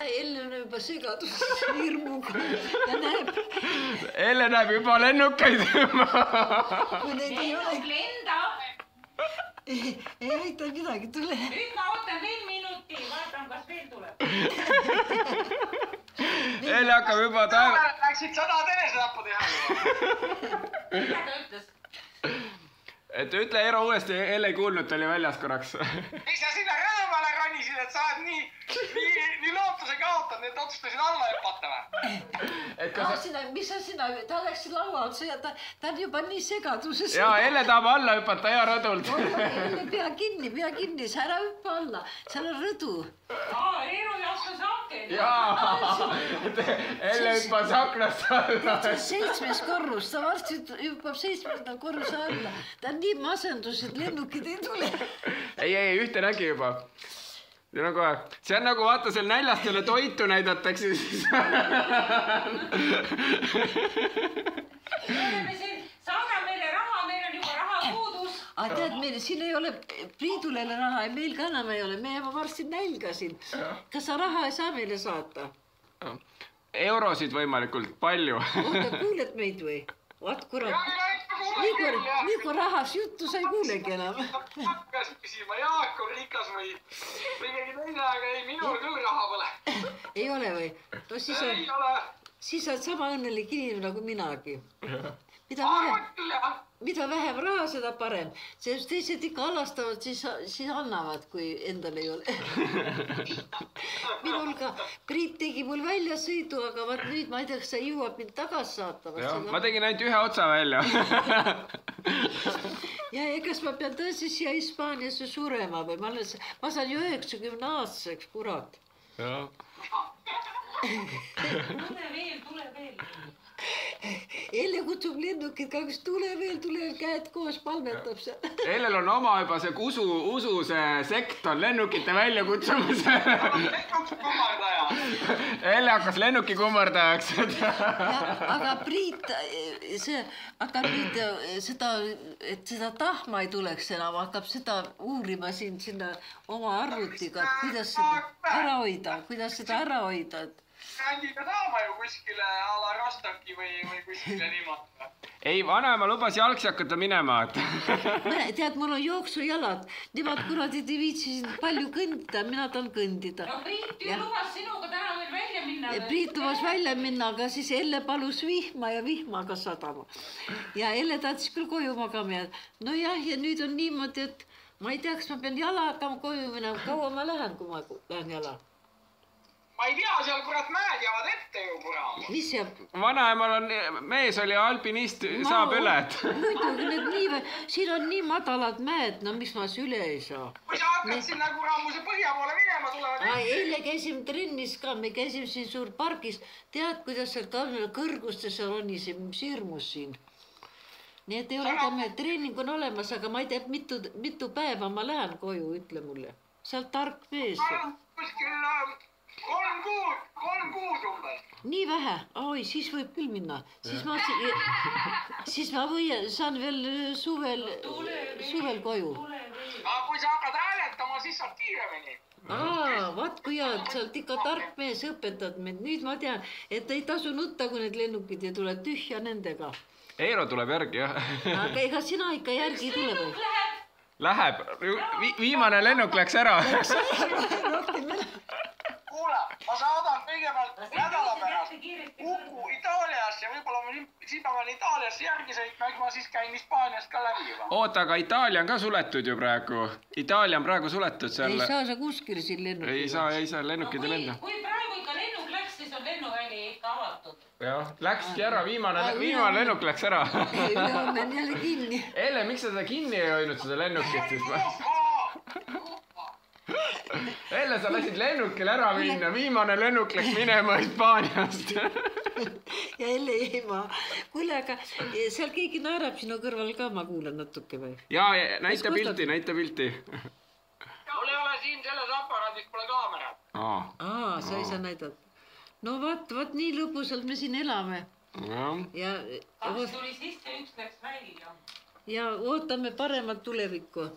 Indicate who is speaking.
Speaker 1: Elle on juba segadus hirmuga ja näeb.
Speaker 2: Elle näeb juba lennukeid.
Speaker 1: Kui neid ei ole.
Speaker 3: Lennuk lendab.
Speaker 1: Ei aita midagi, tule.
Speaker 3: Nüüd ma ootan veel minuti, vaatan, kas veel tuleb.
Speaker 2: Elle hakkab juba taeva.
Speaker 4: Läksid 100 tenesetappu teha.
Speaker 3: Mida ta ütles?
Speaker 2: Et ütle Eero uuesti, Elle ei kuulnud, ta oli väljas korraks.
Speaker 4: Miks sa sinna rõõmale ronisid, et sa oled nii lootuse kaotanud, et otsustasid alla hüpata või?
Speaker 1: Mis sa sinna, ta läks laua otsa ja ta on juba nii segaduses.
Speaker 2: Jaa, Elle tahab alla hüpata hea rõdult.
Speaker 1: Elle pea kinni, sa ära hüppa alla, seal on rõdu.
Speaker 3: Eero joostas akkel.
Speaker 2: Jaa, Elle hüppas aknast alla.
Speaker 1: 7. korrus, ta varsti hüppab 7. korruse alla. Ta on nii masendus, et lennukid ei tule.
Speaker 2: Ei, ühte nägi juba. See on nagu vaata seal näljast jälle toitu näidatakse.
Speaker 3: Saada meile raha, meil on juba raha puudus.
Speaker 1: Aga tead, meil siin ei ole Priidulele raha ja meil ka enam ei ole. Me jääme varsti nälga siin. Kas sa raha ei saa meile saata?
Speaker 2: Eurosid võimalikult palju.
Speaker 1: Oota, kuuled meid või? Vaat kurat. Nii kui rahas juttu sa ei kuulegi enam.
Speaker 4: Hakkas küsima, Jaak on rikas või keegi teine, aga ei, minul küll raha pole.
Speaker 1: Ei ole või? No
Speaker 4: Ei ole.
Speaker 1: siis oled sama õnnelik inimene nagu minagi. Mida vähem raha, seda parem. Sest teised ikka alastavad, siis annavad, kui endal ei ole. Minul ka. Priit tegi mul väljasõidu, aga vaat nüüd ma ei tea, kas sa jõuab mind tagasi saata.
Speaker 2: Ma tegin ainult ühe otsa välja.
Speaker 1: Ja kas ma pean tõesti siia Hispaaniasse surema või? Ma saan ju 90-aastaseks, kurat.
Speaker 3: Tule veel.
Speaker 1: Elle kutsub lennukid, kas tule veel, käed koos palmetab seal.
Speaker 2: Ellel on oma juba see usu see sekt on lennukite välja kutsumise. Elle hakkas lennuki kummardajaks.
Speaker 1: Aga Priit, et seda tahma ei tuleks enam, hakkab seda uurima sinna oma arvutiga, et kuidas seda ära hoida.
Speaker 4: Kändime saama ju kuskile ala Rostoki või kuskile niimoodi.
Speaker 2: Ei, vanaema lubas jalgsi hakata minema.
Speaker 1: Tead, mul on jooksujalad. Nemad kuradi ei viitsi palju kõndida, mina tahan kõndida.
Speaker 3: No Priit ju lubas sinuga täna veel välja minna.
Speaker 1: Priit lubas välja minna, aga siis Elle palus vihma ja vihmaga sadama. Ja Elle tahtis küll koju magama jääda. No jah, ja nüüd on niimoodi, et ma ei tea, kas ma pean jala hakkama koju minema. Kaua ma lähen, kui ma lähen jala?
Speaker 4: Ma ei tea, seal kurat mäed jäävad ette ju kurat.
Speaker 1: Mis jääb?
Speaker 2: Vanaemal on, mees oli alpinist, saab üle.
Speaker 1: Muidugi need siin on nii madalad mäed, no mis ma üle ei saa.
Speaker 4: Kui sa hakkad sinna kuramuse põhja poole minema, tulevad...
Speaker 1: Eile käisime trennis ka, me käisime siin suur pargis. Tead, kuidas seal kõrgustesse ronisime, mis hirmus siin. Nii et ei ole me treening on olemas, aga ma ei tea, mitu päeva ma lähen koju, ütle mulle. Seal tark mees.
Speaker 4: Kuskil 3 kuud umbes.
Speaker 1: Nii vähe? Oi, siis võib küll minna. Siis ma saan veel suvel koju.
Speaker 4: Aga kui sa hakkad hääletama, siis saad kiiremini.
Speaker 1: Vaat kui hea, sa oled ikka tark mees, õpetad meid. Nüüd ma tean, et ei tasu nutta, kui need lennukid ei tule tühja nendega.
Speaker 2: Eero tuleb järgi, jah.
Speaker 1: Aga ega sina ikka järgi ei tule või?
Speaker 2: Läheb. Viimane lennuk läks ära.
Speaker 4: Kuule, ma saadan kõigepealt nädala pärast Uku Itaaliasse ja võib-olla siin pean Itaaliasse järgi sõitma, eks ma siis käin Hispaaniast ka läbi juba.
Speaker 2: Oota, aga Itaalia on ka suletud ju praegu. Itaalia on praegu suletud seal.
Speaker 1: Ei saa sa kuskil siin lennukid.
Speaker 2: Ei saa, lennukid ei lenda.
Speaker 3: Kui praegu ikka lennuk läks, siis on lennuväli ikka avatud.
Speaker 2: Jah, läkski ära, viimane lennuk läks ära.
Speaker 1: Ülehomme on jälle kinni.
Speaker 2: Elle, miks sa seda kinni ei hoidnud, seda lennukit siis? Elle, sa lasid lennukil ära minna, viimane lennuk läks minema Hispaaniast.
Speaker 1: Ja Elle jäi maa. Kuule, aga seal keegi naerab sinu kõrval ka, ma kuulen natuke või?
Speaker 2: Jaa, näita pilti.
Speaker 4: Mul ei ole siin selles aparaadis pole kaamerat.
Speaker 1: Sa ei saa näidata. No vaat nii lõbusalt me siin elame.
Speaker 3: Kaks tuli sisse, üks läks välja.
Speaker 1: Ja ootame paremat tulevikku.